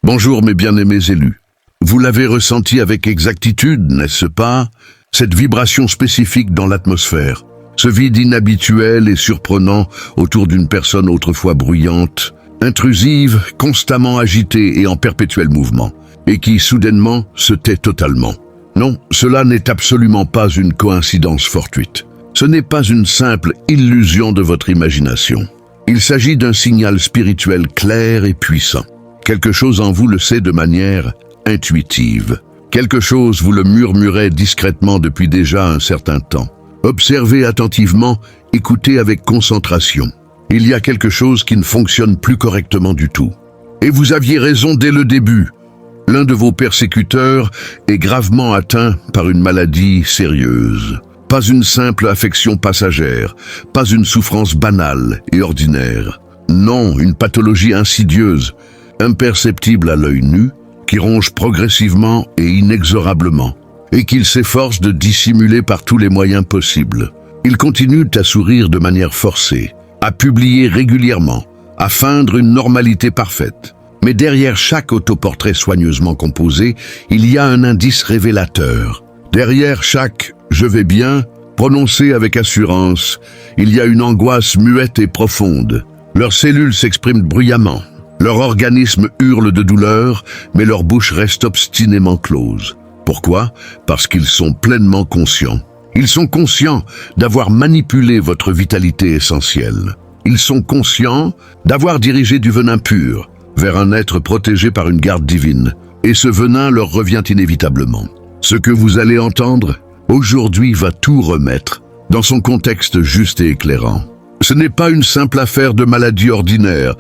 Bonjour mes bien-aimés élus. Vous l'avez ressenti avec exactitude, n'est-ce pas? Cette vibration spécifique dans l'atmosphère, ce vide inhabituel et surprenant autour d'une personne autrefois bruyante, intrusive, constamment agitée et en perpétuel mouvement, et qui soudainement se tait totalement. Non, cela n'est absolument pas une coïncidence fortuite. Ce n'est pas une simple illusion de votre imagination. Il s'agit d'un signal spirituel clair et puissant. Quelque chose en vous le sait de manière intuitive. Quelque chose vous le murmurait discrètement depuis déjà un certain temps. Observez attentivement, écoutez avec concentration. Il y a quelque chose qui ne fonctionne plus correctement du tout. Et vous aviez raison dès le début. L'un de vos persécuteurs est gravement atteint par une maladie sérieuse. Pas une simple affection passagère, pas une souffrance banale et ordinaire. Non, une pathologie insidieuse, imperceptible à l'œil nu, qui ronge progressivement et inexorablement, et qu'il s'efforce de dissimuler par tous les moyens possibles. Il continue à sourire de manière forcée, à publier régulièrement, à feindre une normalité parfaite. Mais derrière chaque autoportrait soigneusement composé, il y a un indice révélateur. Derrière chaque « je vais bien » prononcé avec assurance, il y a une angoisse muette et profonde. Leurs cellules s'expriment bruyamment. Leur organisme hurle de douleur, mais leur bouche reste obstinément close. Pourquoi? Parce qu'ils sont pleinement conscients. Ils sont conscients d'avoir manipulé votre vitalité essentielle. Ils sont conscients d'avoir dirigé du venin pur vers un être protégé par une garde divine. Et ce venin leur revient inévitablement. Ce que vous allez entendre aujourd'hui va tout remettre dans son contexte juste et éclairant. Ce n'est pas une simple affaire de maladie ordinaire.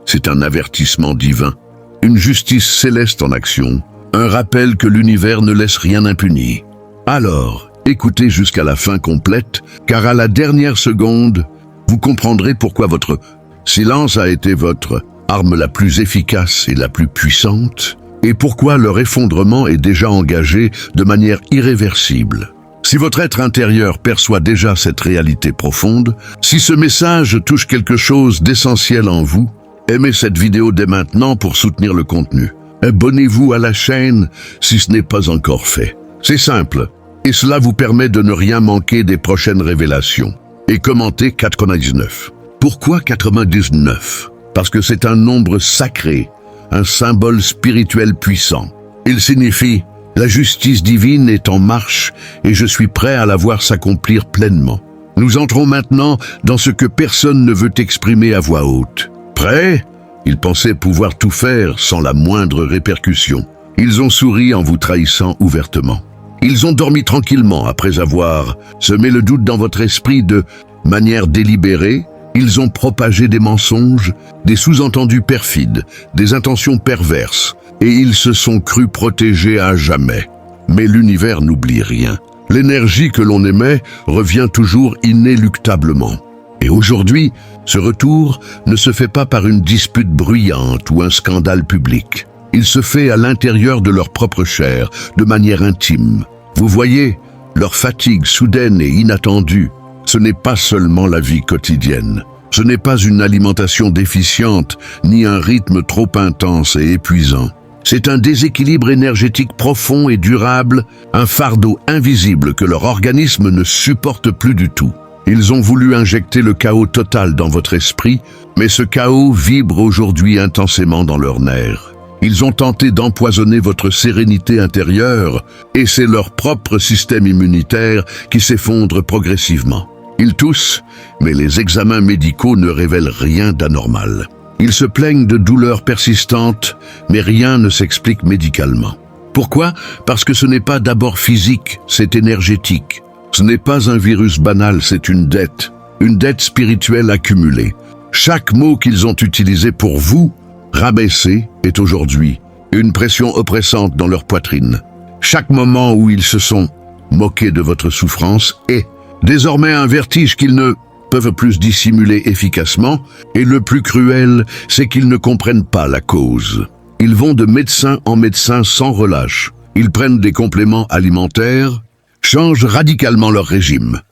C'est un avertissement divin, une justice céleste en action, un rappel que l'univers ne laisse rien impuni. Alors, écoutez jusqu'à la fin complète, car à la dernière seconde, vous comprendrez pourquoi votre silence a été votre arme la plus efficace et la plus puissante, et pourquoi leur effondrement est déjà engagé de manière irréversible. Si votre être intérieur perçoit déjà cette réalité profonde, si ce message touche quelque chose d'essentiel en vous, aimez cette vidéo dès maintenant pour soutenir le contenu. Abonnez-vous à la chaîne si ce n'est pas encore fait. C'est simple, et cela vous permet de ne rien manquer des prochaines révélations. Et commentez 99. Pourquoi 99? Parce que c'est un nombre sacré, un symbole spirituel puissant. Il signifie « La justice divine est en marche et je suis prêt à la voir s'accomplir pleinement ». Nous entrons maintenant dans ce que personne ne veut exprimer à voix haute. Prêts? Ils pensaient pouvoir tout faire sans la moindre répercussion. Ils ont souri en vous trahissant ouvertement. Ils ont dormi tranquillement après avoir semé le doute dans votre esprit de manière délibérée. Ils ont propagé des mensonges, des sous-entendus perfides, des intentions perverses, et ils se sont crus protégés à jamais. Mais l'univers n'oublie rien. L'énergie que l'on émet revient toujours inéluctablement. Et aujourd'hui, ce retour ne se fait pas par une dispute bruyante ou un scandale public. Il se fait à l'intérieur de leur propre chair, de manière intime. Vous voyez, leur fatigue soudaine et inattendue, ce n'est pas seulement la vie quotidienne. Ce n'est pas une alimentation déficiente, ni un rythme trop intense et épuisant. C'est un déséquilibre énergétique profond et durable, un fardeau invisible que leur organisme ne supporte plus du tout. Ils ont voulu injecter le chaos total dans votre esprit, mais ce chaos vibre aujourd'hui intensément dans leurs nerfs. Ils ont tenté d'empoisonner votre sérénité intérieure, et c'est leur propre système immunitaire qui s'effondre progressivement. Ils toussent, mais les examens médicaux ne révèlent rien d'anormal. Ils se plaignent de douleurs persistantes, mais rien ne s'explique médicalement. Pourquoi? Parce que ce n'est pas d'abord physique, c'est énergétique. Ce n'est pas un virus banal, c'est une dette spirituelle accumulée. Chaque mot qu'ils ont utilisé pour vous, rabaisser, est aujourd'hui une pression oppressante dans leur poitrine. Chaque moment où ils se sont moqués de votre souffrance est désormais un vertige qu'ils ne peuvent plus dissimuler efficacement, et le plus cruel, c'est qu'ils ne comprennent pas la cause. Ils vont de médecin en médecin sans relâche. Ils prennent des compléments alimentaires, changent radicalement leur régime,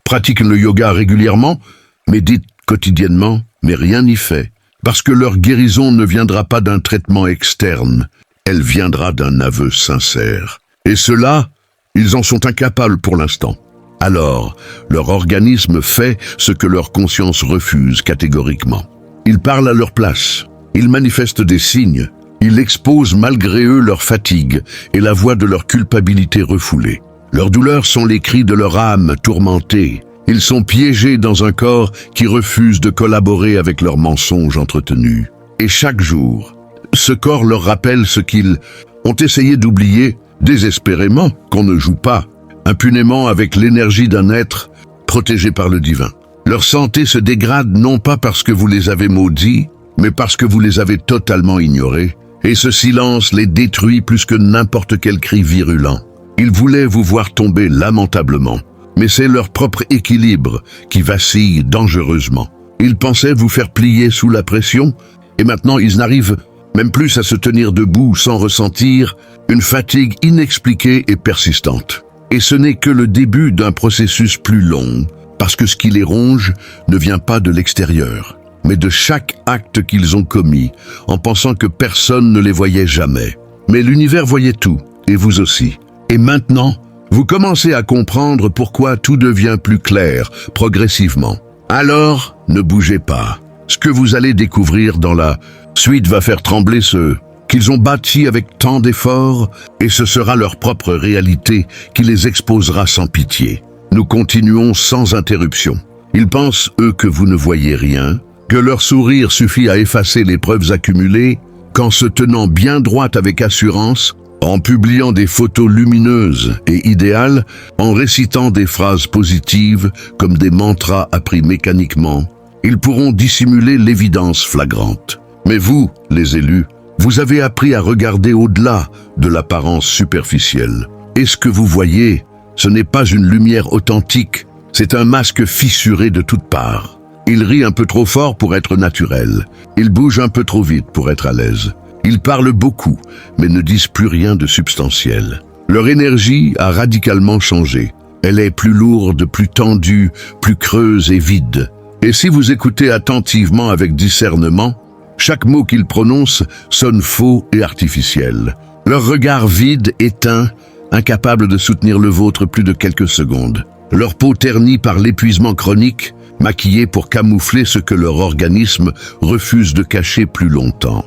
pratiquent le yoga régulièrement, méditent quotidiennement, mais rien n'y fait. Parce que leur guérison ne viendra pas d'un traitement externe, elle viendra d'un aveu sincère. Et cela, ils en sont incapables pour l'instant. Alors, leur organisme fait ce que leur conscience refuse catégoriquement. Ils parlent à leur place, ils manifestent des signes, ils exposent malgré eux leur fatigue et la voix de leur culpabilité refoulée. Leurs douleurs sont les cris de leur âme tourmentée. Ils sont piégés dans un corps qui refuse de collaborer avec leurs mensonges entretenus. Et chaque jour, ce corps leur rappelle ce qu'ils ont essayé d'oublier désespérément, qu'on ne joue pas impunément avec l'énergie d'un être protégé par le divin. Leur santé se dégrade non pas parce que vous les avez maudits, mais parce que vous les avez totalement ignorés. Et ce silence les détruit plus que n'importe quel cri virulent. Ils voulaient vous voir tomber lamentablement, mais c'est leur propre équilibre qui vacille dangereusement. Ils pensaient vous faire plier sous la pression, et maintenant ils n'arrivent même plus à se tenir debout sans ressentir une fatigue inexpliquée et persistante. Et ce n'est que le début d'un processus plus long, parce que ce qui les ronge ne vient pas de l'extérieur, mais de chaque acte qu'ils ont commis, en pensant que personne ne les voyait jamais. Mais l'univers voyait tout, et vous aussi. Et maintenant, vous commencez à comprendre pourquoi tout devient plus clair, progressivement. Alors, ne bougez pas. Ce que vous allez découvrir dans la suite va faire trembler ceux qu'ils ont bâtis avec tant d'efforts, et ce sera leur propre réalité qui les exposera sans pitié. Nous continuons sans interruption. Ils pensent, eux, que vous ne voyez rien, que leur sourire suffit à effacer les preuves accumulées, qu'en se tenant bien droite avec assurance, en publiant des photos lumineuses et idéales, en récitant des phrases positives comme des mantras appris mécaniquement, ils pourront dissimuler l'évidence flagrante. Mais vous, les élus, vous avez appris à regarder au-delà de l'apparence superficielle. Et ce que vous voyez, ce n'est pas une lumière authentique, c'est un masque fissuré de toutes parts. Il rit un peu trop fort pour être naturel. Il bouge un peu trop vite pour être à l'aise. Ils parlent beaucoup, mais ne disent plus rien de substantiel. Leur énergie a radicalement changé. Elle est plus lourde, plus tendue, plus creuse et vide. Et si vous écoutez attentivement avec discernement, chaque mot qu'ils prononcent sonne faux et artificiel. Leur regard vide, éteint, incapable de soutenir le vôtre plus de quelques secondes. Leur peau ternie par l'épuisement chronique, maquillée pour camoufler ce que leur organisme refuse de cacher plus longtemps.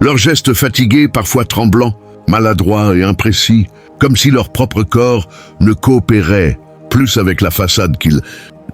Leurs gestes fatigués, parfois tremblants, maladroits et imprécis, comme si leur propre corps ne coopérait plus avec la façade qu'ils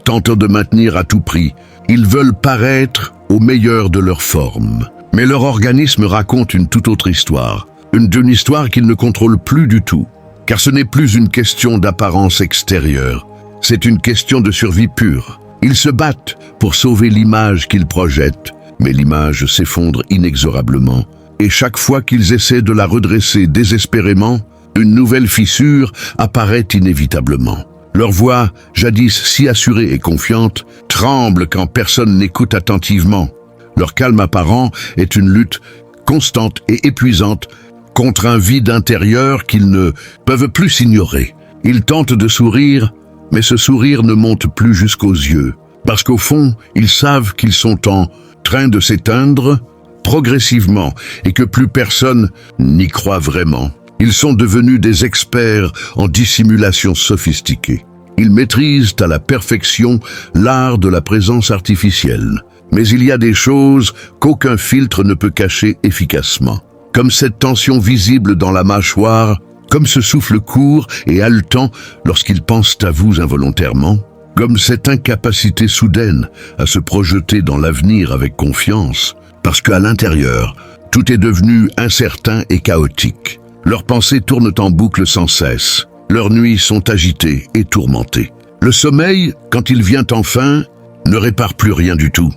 tentent de maintenir à tout prix. Ils veulent paraître au meilleur de leur forme. Mais leur organisme raconte une toute autre histoire. Une histoire qu'ils ne contrôlent plus du tout. Car ce n'est plus une question d'apparence extérieure. C'est une question de survie pure. Ils se battent pour sauver l'image qu'ils projettent. Mais l'image s'effondre inexorablement. Et chaque fois qu'ils essaient de la redresser désespérément, une nouvelle fissure apparaît inévitablement. Leur voix, jadis si assurée et confiante, tremble quand personne n'écoute attentivement. Leur calme apparent est une lutte constante et épuisante contre un vide intérieur qu'ils ne peuvent plus ignorer. Ils tentent de sourire, mais ce sourire ne monte plus jusqu'aux yeux, parce qu'au fond, ils savent qu'ils sont en train de s'éteindre progressivement et que plus personne n'y croit vraiment. Ils sont devenus des experts en dissimulation sophistiquée. Ils maîtrisent à la perfection l'art de la présence artificielle. Mais il y a des choses qu'aucun filtre ne peut cacher efficacement. Comme cette tension visible dans la mâchoire, comme ce souffle court et haletant lorsqu'ils pensent à vous involontairement, comme cette incapacité soudaine à se projeter dans l'avenir avec confiance, parce qu'à l'intérieur, tout est devenu incertain et chaotique. Leurs pensées tournent en boucle sans cesse. Leurs nuits sont agitées et tourmentées. Le sommeil, quand il vient enfin, ne répare plus rien du tout.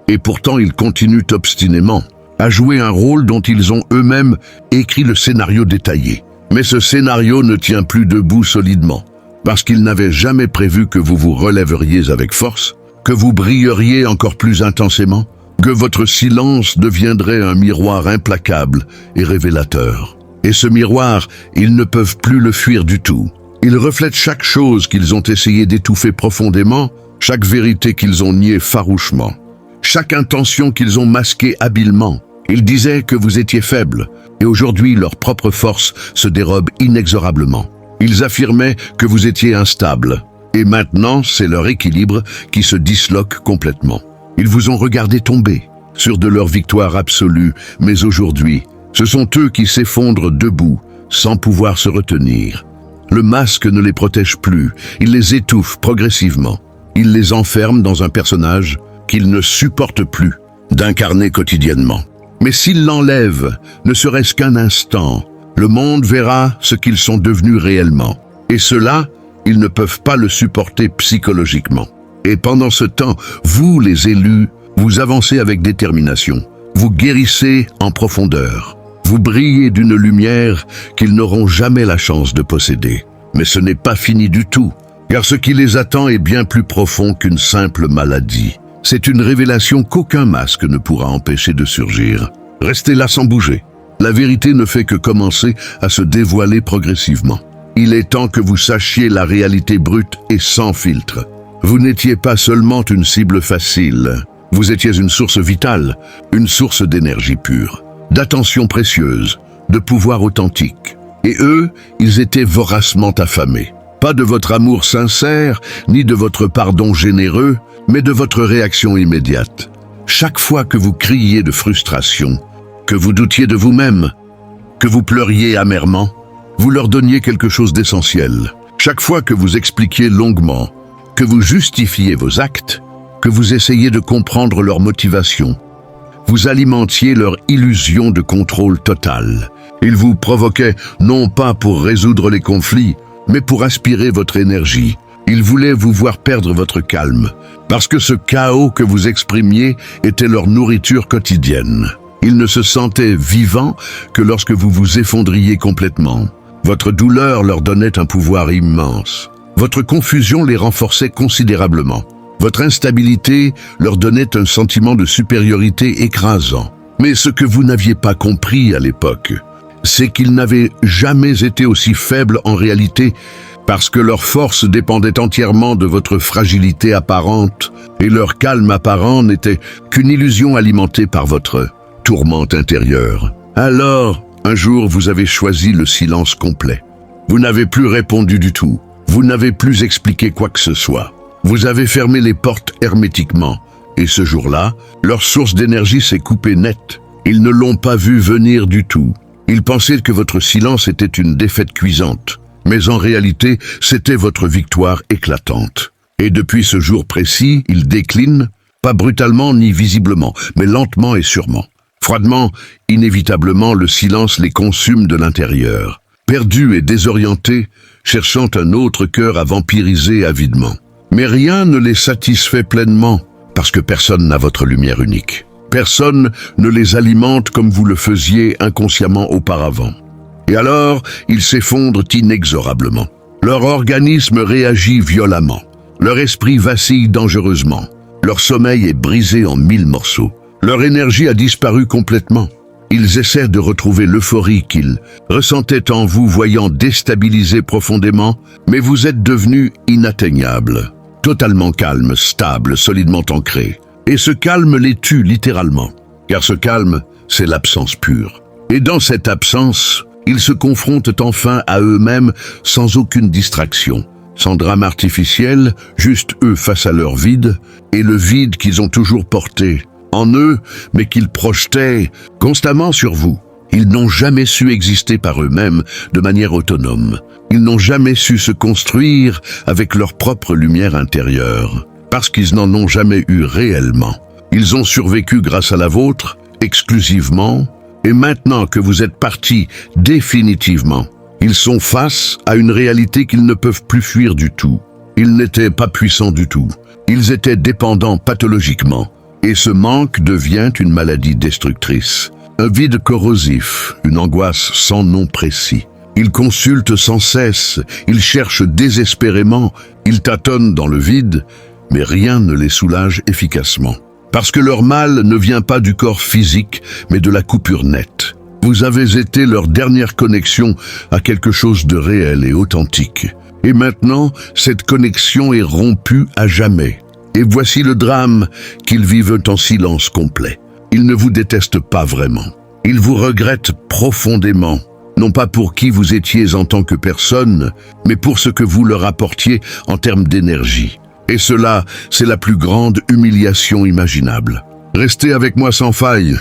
Et pourtant, ils continuent obstinément à jouer un rôle dont ils ont eux-mêmes écrit le scénario détaillé. Mais ce scénario ne tient plus debout solidement, parce qu'ils n'avaient jamais prévu que vous vous relèveriez avec force, que vous brilleriez encore plus intensément, que votre silence deviendrait un miroir implacable et révélateur. Et ce miroir, ils ne peuvent plus le fuir du tout. Il reflète chaque chose qu'ils ont essayé d'étouffer profondément, chaque vérité qu'ils ont niée farouchement. chaque intention qu'ils ont masquée habilement. Ils disaient que vous étiez faible, et aujourd'hui leur propre force se dérobe inexorablement. Ils affirmaient que vous étiez instable, et maintenant c'est leur équilibre qui se disloque complètement. Ils vous ont regardé tomber, sûrs de leur victoire absolue, mais aujourd'hui, ce sont eux qui s'effondrent debout, sans pouvoir se retenir. Le masque ne les protège plus, il les étouffe progressivement. Il les enferme dans un personnage qu'ils ne supportent plus d'incarner quotidiennement. Mais s'ils l'enlèvent, ne serait-ce qu'un instant, le monde verra ce qu'ils sont devenus réellement. Et cela, ils ne peuvent pas le supporter psychologiquement. Et pendant ce temps, vous, les élus, vous avancez avec détermination. Vous guérissez en profondeur. Vous brillez d'une lumière qu'ils n'auront jamais la chance de posséder. Mais ce n'est pas fini du tout, car ce qui les attend est bien plus profond qu'une simple maladie. C'est une révélation qu'aucun masque ne pourra empêcher de surgir. Restez là sans bouger. La vérité ne fait que commencer à se dévoiler progressivement. Il est temps que vous sachiez la réalité brute et sans filtre. Vous n'étiez pas seulement une cible facile. Vous étiez une source vitale, une source d'énergie pure, d'attention précieuse, de pouvoir authentique. Et eux, ils étaient voracement affamés. Pas de votre amour sincère, ni de votre pardon généreux, mais de votre réaction immédiate. Chaque fois que vous criez de frustration, que vous doutiez de vous-même, que vous pleuriez amèrement, vous leur donniez quelque chose d'essentiel. Chaque fois que vous expliquiez longuement, que vous justifiez vos actes, que vous essayez de comprendre leur motivation, vous alimentiez leur illusion de contrôle total. Ils vous provoquaient non pas pour résoudre les conflits, mais pour aspirer votre énergie. Ils voulaient vous voir perdre votre calme, parce que ce chaos que vous exprimiez était leur nourriture quotidienne. Ils ne se sentaient vivants que lorsque vous vous effondriez complètement. Votre douleur leur donnait un pouvoir immense. Votre confusion les renforçait considérablement. Votre instabilité leur donnait un sentiment de supériorité écrasant. Mais ce que vous n'aviez pas compris à l'époque, c'est qu'ils n'avaient jamais été aussi faibles en réalité, parce que leur force dépendait entièrement de votre fragilité apparente, et leur calme apparent n'était qu'une illusion alimentée par votre tourmente intérieure. Alors, un jour, vous avez choisi le silence complet. Vous n'avez plus répondu du tout. Vous n'avez plus expliqué quoi que ce soit. Vous avez fermé les portes hermétiquement, et ce jour-là, leur source d'énergie s'est coupée net. Ils ne l'ont pas vu venir du tout. Ils pensaient que votre silence était une défaite cuisante, mais en réalité, c'était votre victoire éclatante. Et depuis ce jour précis, ils déclinent, pas brutalement ni visiblement, mais lentement et sûrement. Froidement, inévitablement, le silence les consume de l'intérieur. Perdus et désorientés, cherchant un autre cœur à vampiriser avidement. Mais rien ne les satisfait pleinement, parce que personne n'a votre lumière unique. Personne ne les alimente comme vous le faisiez inconsciemment auparavant. Et alors, ils s'effondrent inexorablement. Leur organisme réagit violemment. Leur esprit vacille dangereusement. Leur sommeil est brisé en 1000 morceaux. Leur énergie a disparu complètement. Ils essaient de retrouver l'euphorie qu'ils ressentaient en vous voyant déstabilisés profondément, mais vous êtes devenus inatteignables. Totalement calme, stable, solidement ancré. Et ce calme les tue littéralement, car ce calme, c'est l'absence pure. Et dans cette absence, ils se confrontent enfin à eux-mêmes sans aucune distraction, sans drame artificiel, juste eux face à leur vide, et le vide qu'ils ont toujours porté en eux, mais qu'ils projetaient constamment sur vous. Ils n'ont jamais su exister par eux-mêmes de manière autonome. Ils n'ont jamais su se construire avec leur propre lumière intérieure, parce qu'ils n'en ont jamais eu réellement. Ils ont survécu grâce à la vôtre, exclusivement, et maintenant que vous êtes partis définitivement, ils sont face à une réalité qu'ils ne peuvent plus fuir du tout. Ils n'étaient pas puissants du tout. Ils étaient dépendants pathologiquement, et ce manque devient une maladie destructrice. Un vide corrosif, une angoisse sans nom précis. Ils consultent sans cesse, ils cherchent désespérément, ils tâtonnent dans le vide, mais rien ne les soulage efficacement. Parce que leur mal ne vient pas du corps physique, mais de la coupure nette. Vous avez été leur dernière connexion à quelque chose de réel et authentique. Et maintenant, cette connexion est rompue à jamais. Et voici le drame, qu'ils vivent en silence complet. Ils ne vous détestent pas vraiment. Ils vous regrettent profondément, non pas pour qui vous étiez en tant que personne, mais pour ce que vous leur apportiez en termes d'énergie. Et cela, c'est la plus grande humiliation imaginable. Restez avec moi sans faille,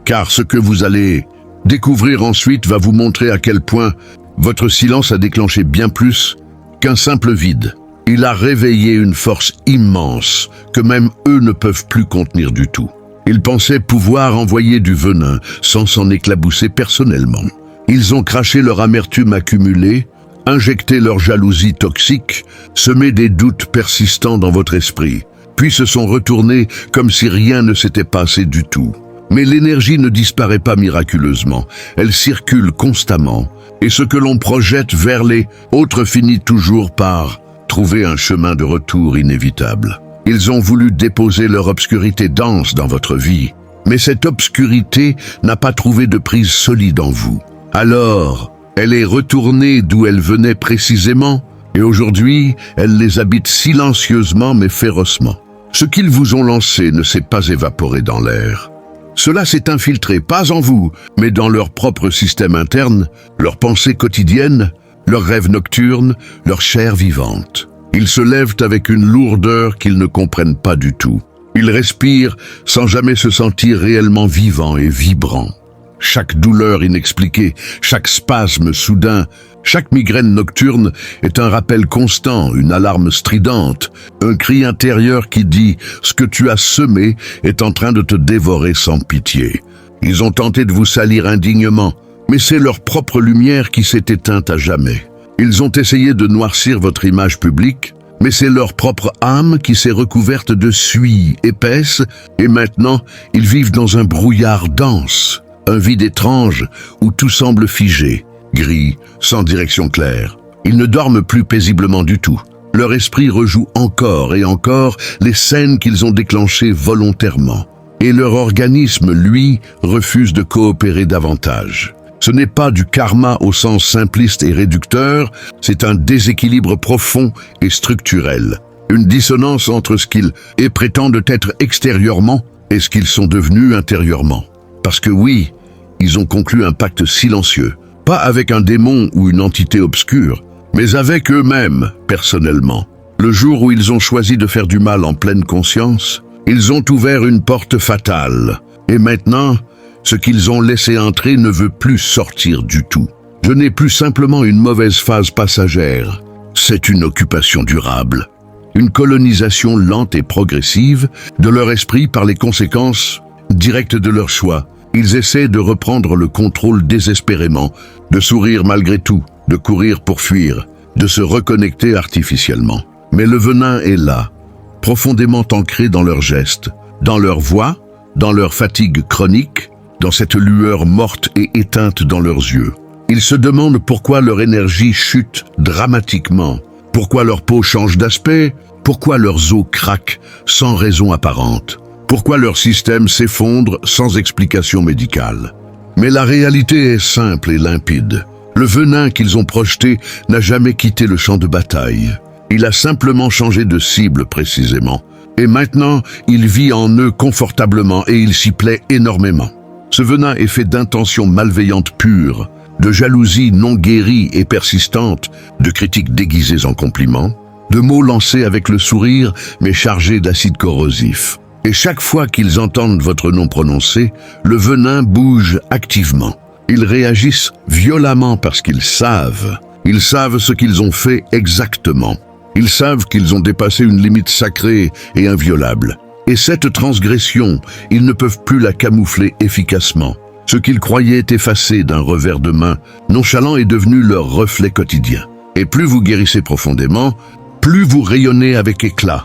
car ce que vous allez découvrir ensuite va vous montrer à quel point votre silence a déclenché bien plus qu'un simple vide. Il a réveillé une force immense que même eux ne peuvent plus contenir du tout. Ils pensaient pouvoir envoyer du venin sans s'en éclabousser personnellement. Ils ont craché leur amertume accumulée, injecté leur jalousie toxique, semé des doutes persistants dans votre esprit, puis se sont retournés comme si rien ne s'était passé du tout. Mais l'énergie ne disparaît pas miraculeusement, elle circule constamment, et ce que l'on projette vers les autres finit toujours par trouver un chemin de retour inévitable. Ils ont voulu déposer leur obscurité dense dans votre vie, mais cette obscurité n'a pas trouvé de prise solide en vous. Alors, elle est retournée d'où elle venait précisément, et aujourd'hui, elle les habite silencieusement mais férocement. Ce qu'ils vous ont lancé ne s'est pas évaporé dans l'air. Cela s'est infiltré, pas en vous, mais dans leur propre système interne, leurs pensées quotidiennes, leurs rêves nocturnes, leur chair vivante. Ils se lèvent avec une lourdeur qu'ils ne comprennent pas du tout. Ils respirent sans jamais se sentir réellement vivants et vibrants. Chaque douleur inexpliquée, chaque spasme soudain, chaque migraine nocturne est un rappel constant, une alarme stridente, un cri intérieur qui dit « Ce que tu as semé est en train de te dévorer sans pitié ». Ils ont tenté de vous salir indignement, mais c'est leur propre lumière qui s'est éteinte à jamais. Ils ont essayé de noircir votre image publique, mais c'est leur propre âme qui s'est recouverte de suie épaisse, et maintenant ils vivent dans un brouillard dense, un vide étrange où tout semble figé, gris, sans direction claire. Ils ne dorment plus paisiblement du tout. Leur esprit rejoue encore et encore les scènes qu'ils ont déclenchées volontairement. Et leur organisme, lui, refuse de coopérer davantage. Ce n'est pas du karma au sens simpliste et réducteur, c'est un déséquilibre profond et structurel. Une dissonance entre ce qu'ils prétendent être extérieurement et ce qu'ils sont devenus intérieurement. Parce que oui, ils ont conclu un pacte silencieux, pas avec un démon ou une entité obscure, mais avec eux-mêmes, personnellement. Le jour où ils ont choisi de faire du mal en pleine conscience, ils ont ouvert une porte fatale. Et maintenant, ce qu'ils ont laissé entrer ne veut plus sortir du tout. Je n'ai plus simplement une mauvaise phase passagère, c'est une occupation durable. Une colonisation lente et progressive de leur esprit par les conséquences directes de leur choix. Ils essaient de reprendre le contrôle désespérément, de sourire malgré tout, de courir pour fuir, de se reconnecter artificiellement. Mais le venin est là, profondément ancré dans leurs gestes, dans leur voix, dans leur fatigue chronique, dans cette lueur morte et éteinte dans leurs yeux. Ils se demandent pourquoi leur énergie chute dramatiquement, pourquoi leur peau change d'aspect, pourquoi leurs os craquent sans raison apparente, pourquoi leur système s'effondre sans explication médicale. Mais la réalité est simple et limpide. Le venin qu'ils ont projeté n'a jamais quitté le champ de bataille. Il a simplement changé de cible précisément. Et maintenant, il vit en eux confortablement et il s'y plaît énormément. Ce venin est fait d'intentions malveillantes pures, de jalousie non guérie et persistante, de critiques déguisées en compliments, de mots lancés avec le sourire mais chargés d'acide corrosif. Et chaque fois qu'ils entendent votre nom prononcé, le venin bouge activement. Ils réagissent violemment parce qu'ils savent. Ils savent ce qu'ils ont fait exactement. Ils savent qu'ils ont dépassé une limite sacrée et inviolable. Et cette transgression, ils ne peuvent plus la camoufler efficacement. Ce qu'ils croyaient effacé d'un revers de main, nonchalant est devenu leur reflet quotidien. Et plus vous guérissez profondément, plus vous rayonnez avec éclat,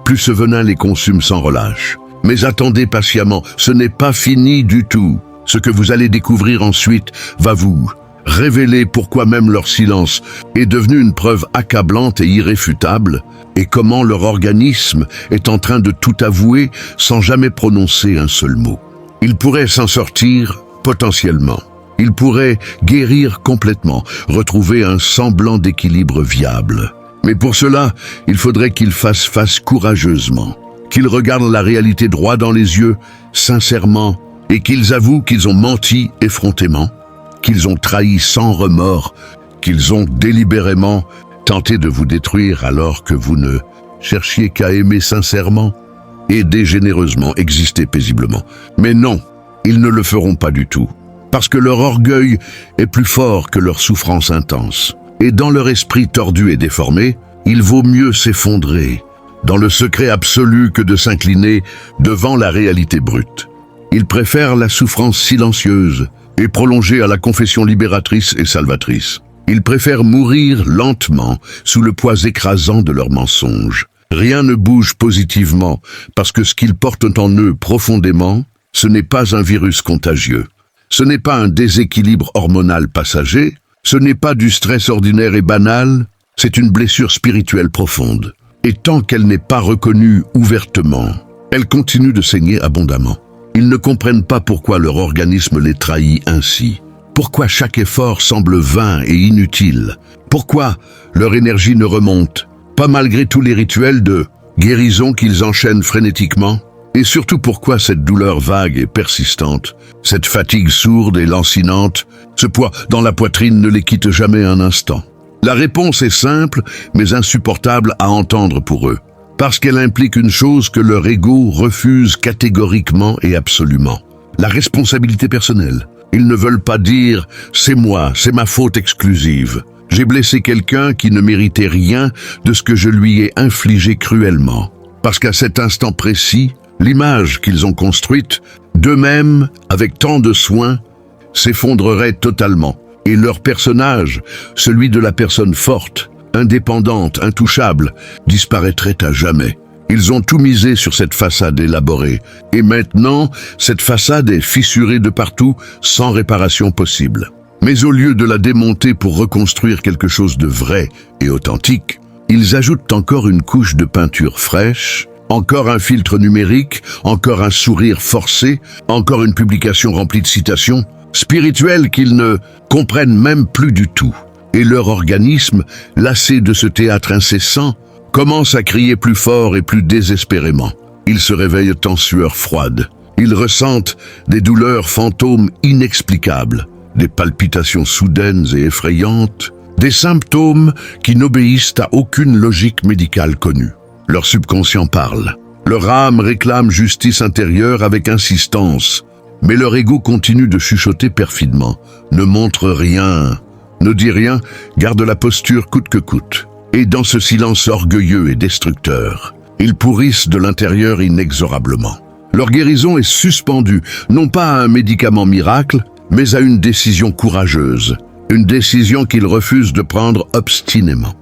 plus ce venin les consume sans relâche. Mais attendez patiemment, ce n'est pas fini du tout. Ce que vous allez découvrir ensuite va vous révéler pourquoi même leur silence est devenu une preuve accablante et irréfutable, et comment leur organisme est en train de tout avouer sans jamais prononcer un seul mot. Ils pourraient s'en sortir potentiellement. Ils pourraient guérir complètement, retrouver un semblant d'équilibre viable. Mais pour cela, il faudrait qu'ils fassent face courageusement. qu'ils regardent la réalité droit dans les yeux, sincèrement, et qu'ils avouent qu'ils ont menti effrontément, qu'ils ont trahi sans remords, qu'ils ont délibérément tenté de vous détruire alors que vous ne cherchiez qu'à aimer sincèrement, aider généreusement, exister paisiblement. Mais non, ils ne le feront pas du tout, parce que leur orgueil est plus fort que leur souffrance intense. Et dans leur esprit tordu et déformé, il vaut mieux s'effondrer dans le secret absolu que de s'incliner devant la réalité brute. Ils préfèrent la souffrance silencieuse et prolongée à la confession libératrice et salvatrice. Ils préfèrent mourir lentement sous le poids écrasant de leurs mensonges. Rien ne bouge positivement parce que ce qu'ils portent en eux profondément, ce n'est pas un virus contagieux. Ce n'est pas un déséquilibre hormonal passager, ce n'est pas du stress ordinaire et banal, c'est une blessure spirituelle profonde. Et tant qu'elle n'est pas reconnue ouvertement, elle continue de saigner abondamment. Ils ne comprennent pas pourquoi leur organisme les trahit ainsi. Pourquoi chaque effort semble vain et inutile. Pourquoi leur énergie ne remonte, pas malgré tous les rituels de guérison qu'ils enchaînent frénétiquement. Et surtout pourquoi cette douleur vague et persistante, cette fatigue sourde et lancinante, ce poids dans la poitrine ne les quitte jamais un instant. La réponse est simple, mais insupportable à entendre pour eux, parce qu'elle implique une chose que leur ego refuse catégoriquement et absolument, la responsabilité personnelle. Ils ne veulent pas dire « c'est moi, c'est ma faute exclusive ». J'ai blessé quelqu'un qui ne méritait rien de ce que je lui ai infligé cruellement, parce qu'à cet instant précis, l'image qu'ils ont construite, d'eux-mêmes, avec tant de soin, s'effondrerait totalement. Et leur personnage, celui de la personne forte, indépendante, intouchable, disparaîtrait à jamais. Ils ont tout misé sur cette façade élaborée. Et maintenant, cette façade est fissurée de partout, sans réparation possible. Mais au lieu de la démonter pour reconstruire quelque chose de vrai et authentique, ils ajoutent encore une couche de peinture fraîche, encore un filtre numérique, encore un sourire forcé, encore une publication remplie de citations spirituelles qu'ils ne comprennent même plus du tout. Et leur organisme, lassé de ce théâtre incessant, commence à crier plus fort et plus désespérément. Ils se réveillent en sueur froide. Ils ressentent des douleurs fantômes inexplicables, des palpitations soudaines et effrayantes, des symptômes qui n'obéissent à aucune logique médicale connue. Leur subconscient parle. Leur âme réclame justice intérieure avec insistance. Mais leur ego continue de chuchoter perfidement. Ne montre rien, ne dit rien, garde la posture coûte que coûte. Et dans ce silence orgueilleux et destructeur, ils pourrissent de l'intérieur inexorablement. Leur guérison est suspendue, non pas à un médicament miracle, mais à une décision courageuse. Une décision qu'ils refusent de prendre obstinément.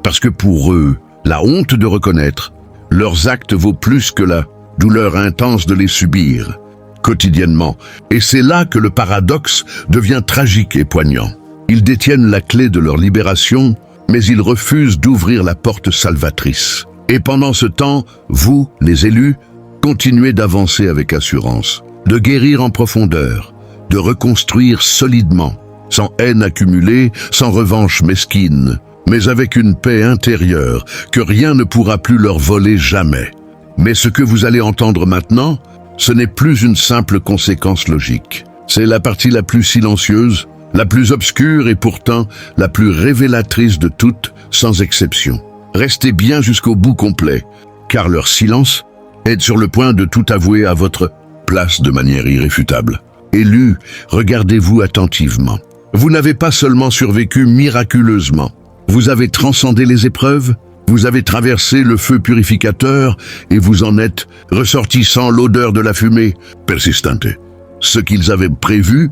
Parce que pour eux, la honte de reconnaître, leurs actes vaut plus que la douleur intense de les subir, quotidiennement. Et c'est là que le paradoxe devient tragique et poignant. Ils détiennent la clé de leur libération, mais ils refusent d'ouvrir la porte salvatrice. Et pendant ce temps, vous, les élus, continuez d'avancer avec assurance, de guérir en profondeur, de reconstruire solidement, sans haine accumulée, sans revanche mesquine, mais avec une paix intérieure que rien ne pourra plus leur voler jamais. Mais ce que vous allez entendre maintenant, ce n'est plus une simple conséquence logique. C'est la partie la plus silencieuse, la plus obscure et pourtant la plus révélatrice de toutes, sans exception. Restez bien jusqu'au bout complet, car leur silence est sur le point de tout avouer à votre place de manière irréfutable. Élus, regardez-vous attentivement. Vous n'avez pas seulement survécu miraculeusement, vous avez transcendé les épreuves, vous avez traversé le feu purificateur et vous en êtes ressorti sans l'odeur de la fumée persistante. Ce qu'ils avaient prévu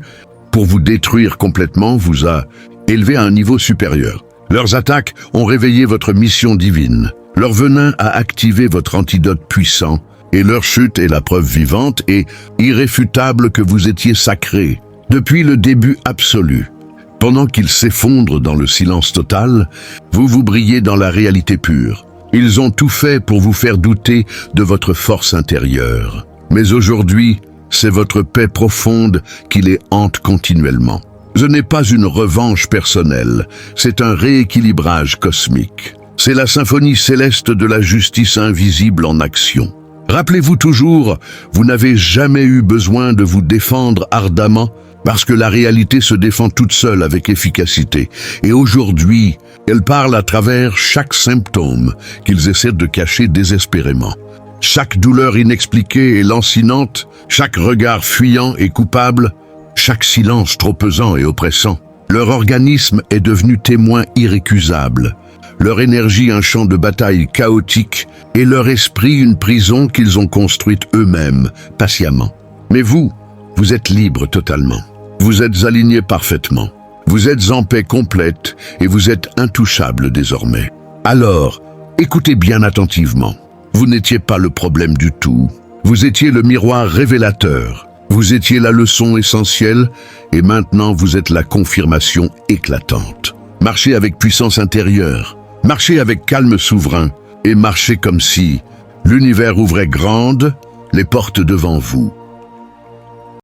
pour vous détruire complètement vous a élevé à un niveau supérieur. Leurs attaques ont réveillé votre mission divine. Leur venin a activé votre antidote puissant et leur chute est la preuve vivante et irréfutable que vous étiez sacré depuis le début absolu. Pendant qu'ils s'effondrent dans le silence total, vous vous brillez dans la réalité pure. Ils ont tout fait pour vous faire douter de votre force intérieure. Mais aujourd'hui, c'est votre paix profonde qui les hante continuellement. Ce n'est pas une revanche personnelle, c'est un rééquilibrage cosmique. C'est la symphonie céleste de la justice invisible en action. Rappelez-vous toujours, vous n'avez jamais eu besoin de vous défendre ardemment, parce que la réalité se défend toute seule avec efficacité. Et aujourd'hui, elle parle à travers chaque symptôme qu'ils essaient de cacher désespérément. Chaque douleur inexpliquée et lancinante, chaque regard fuyant et coupable, chaque silence trop pesant et oppressant. Leur organisme est devenu témoin irrécusable, leur énergie un champ de bataille chaotique et leur esprit une prison qu'ils ont construite eux-mêmes, patiemment. Mais vous êtes libre totalement. Vous êtes aligné parfaitement. Vous êtes en paix complète et vous êtes intouchable désormais. Alors, écoutez bien attentivement. Vous n'étiez pas le problème du tout. Vous étiez le miroir révélateur. Vous étiez la leçon essentielle et maintenant vous êtes la confirmation éclatante. Marchez avec puissance intérieure, marchez avec calme souverain et marchez comme si l'univers ouvrait grandes les portes devant vous.